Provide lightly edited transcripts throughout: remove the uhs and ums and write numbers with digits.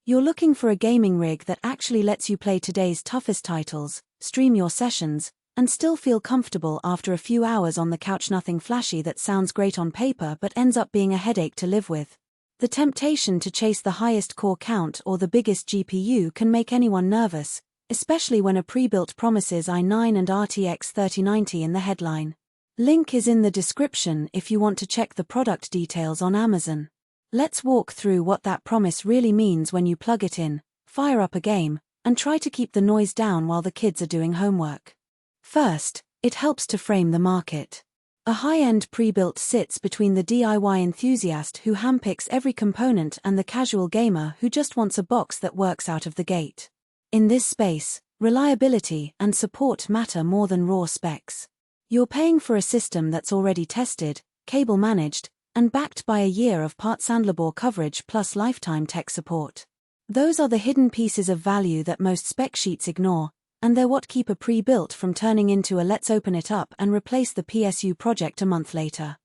You're looking for a gaming rig that actually lets you play today's toughest titles, stream your sessions, and still feel comfortable after a few hours on the couch. Nothing flashy that sounds great on paper but ends up being a headache to live with. The temptation to chase the highest core count or the biggest GPU can make anyone nervous, especially when a pre-built promises i9 and RTX 3090 in the headline. Link is in the description if you want to check the product details on Amazon. Let's walk through what that promise really means when you plug it in, fire up a game, and try to keep the noise down while the kids are doing homework. First, it helps to frame the market. A high-end pre-built sits between the DIY enthusiast who handpicks every component and the casual gamer who just wants a box that works out of the gate. In this space, reliability and support matter more than raw specs. You're paying for a system that's already tested, cable managed, and backed by a year of parts and labor coverage plus lifetime tech support. Those are the hidden pieces of value that most spec sheets ignore, and they're what keep a pre-built from turning into a let's open it up and replace the PSU project a month later.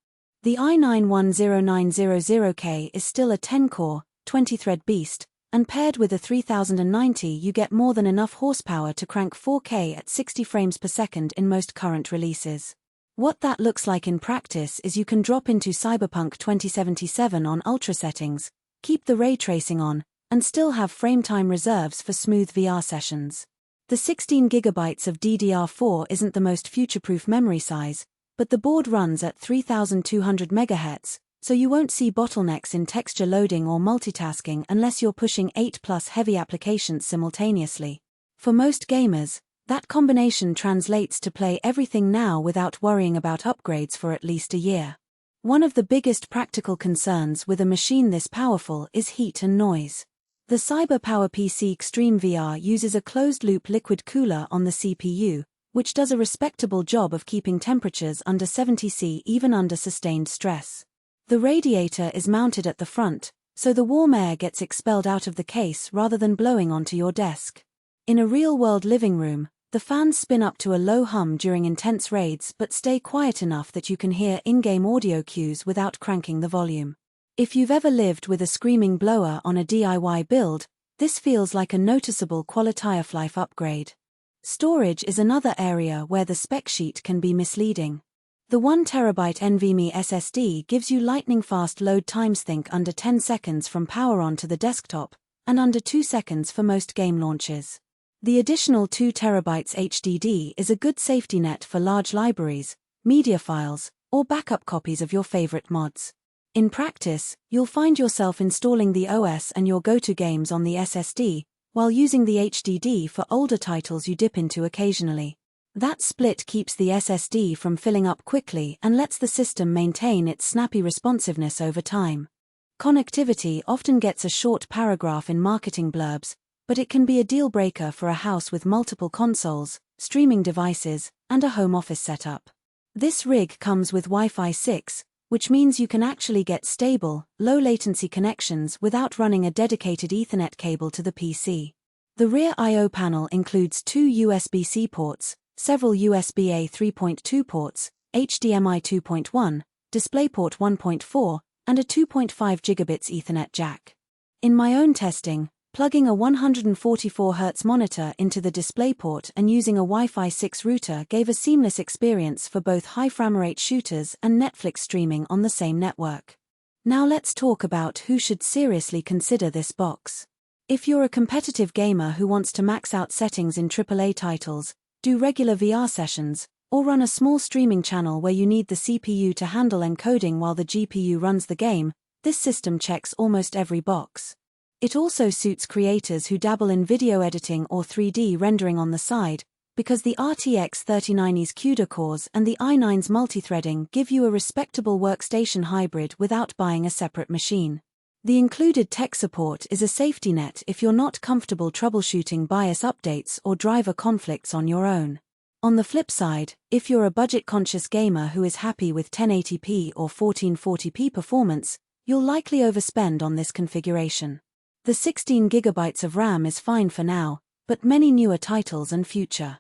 The i9-10900K is still a 10-core, 20-thread beast, and paired with a 3090 you get more than enough horsepower to crank 4K at 60 frames per second in most current releases. What that looks like in practice is you can drop into Cyberpunk 2077 on ultra settings, keep the ray tracing on, and still have frame time reserves for smooth VR sessions. The 16GB of DDR4 isn't the most future-proof memory size, but the board runs at 3200 MHz, so you won't see bottlenecks in texture loading or multitasking unless you're pushing 8+ heavy applications simultaneously. For most gamers, that combination translates to play everything now without worrying about upgrades for at least a year. One of the biggest practical concerns with a machine this powerful is heat and noise. The CyberpowerPC Xtreme VR uses a closed-loop liquid cooler on the CPU, which does a respectable job of keeping temperatures under 70 C even under sustained stress. The radiator is mounted at the front, so the warm air gets expelled out of the case rather than blowing onto your desk. In a real-world living room, the fans spin up to a low hum during intense raids but stay quiet enough that you can hear in-game audio cues without cranking the volume. If you've ever lived with a screaming blower on a DIY build, this feels like a noticeable quality of life upgrade. Storage is another area where the spec sheet can be misleading. The 1TB NVMe SSD gives you lightning-fast load times. Think under 10 seconds from power on to the desktop, and under 2 seconds for most game launches. The additional 2TB HDD is a good safety net for large libraries, media files, or backup copies of your favorite mods. In practice, you'll find yourself installing the OS and your go-to games on the SSD, while using the HDD for older titles you dip into occasionally. That split keeps the SSD from filling up quickly and lets the system maintain its snappy responsiveness over time. Connectivity often gets a short paragraph in marketing blurbs, but it can be a deal-breaker for a house with multiple consoles, streaming devices, and a home office setup. This rig comes with Wi-Fi 6, which means you can actually get stable, low-latency connections without running a dedicated Ethernet cable to the PC. The rear I/O panel includes 2 USB-C ports, several USB-A 3.2 ports, HDMI 2.1, DisplayPort 1.4, and a 2.5 gigabits Ethernet jack. In my own testing, plugging a 144Hz monitor into the DisplayPort and using a Wi-Fi 6 router gave a seamless experience for both high framerate shooters and Netflix streaming on the same network. Now let's talk about who should seriously consider this box. If you're a competitive gamer who wants to max out settings in AAA titles, do regular VR sessions, or run a small streaming channel where you need the CPU to handle encoding while the GPU runs the game, this system checks almost every box. It also suits creators who dabble in video editing or 3D rendering on the side, because the RTX 3090's CUDA cores and the i9's multithreading give you a respectable workstation hybrid without buying a separate machine. The included tech support is a safety net if you're not comfortable troubleshooting BIOS updates or driver conflicts on your own. On the flip side, if you're a budget-conscious gamer who is happy with 1080p or 1440p performance, you'll likely overspend on this configuration. The 16GB of RAM is fine for now, but many newer titles and future